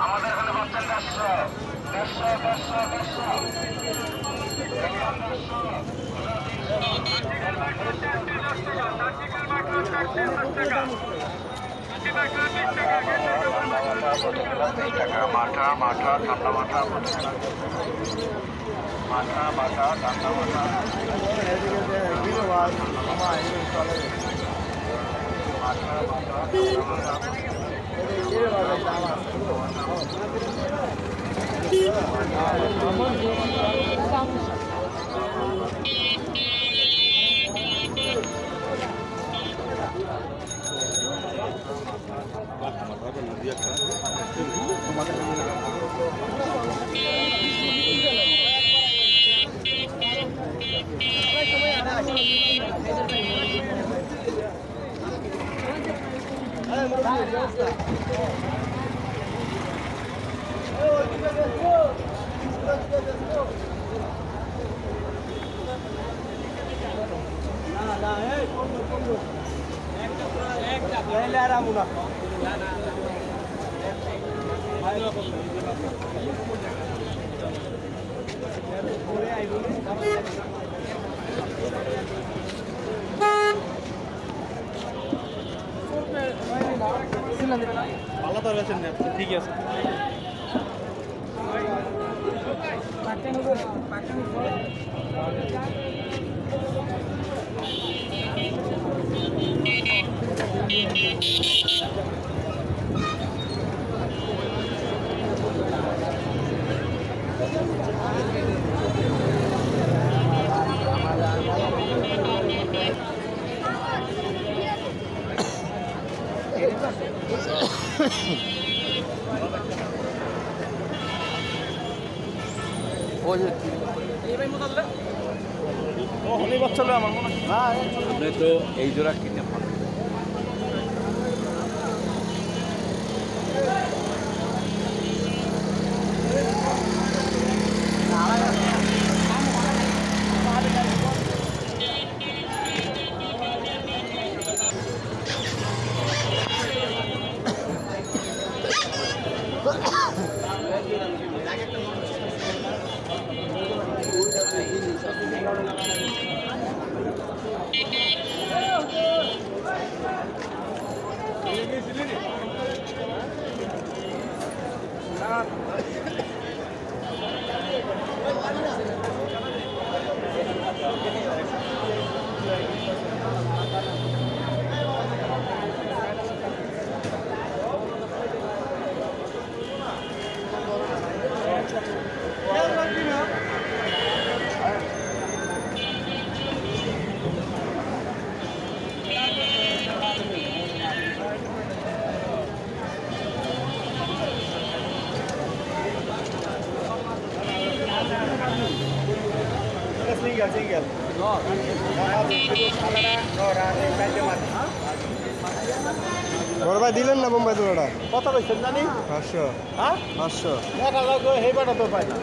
আমাদের এখানে পাচ্ছেন 150 টাকা। মাঠা মাঠা ঠান্ডা মাঠা মাঠা মাঠা ঠান্ডা মাঠা আলাদা রয়েছেন না, ঠিক আছে। আপনি তো এই জোড়া কিনে single. বড় ভাই দিলেন না বোম্বাই তোরা কত কইছেন জানি 500 হ্যাঁ 500 টাকা লাগো হেবাটা তো পাই না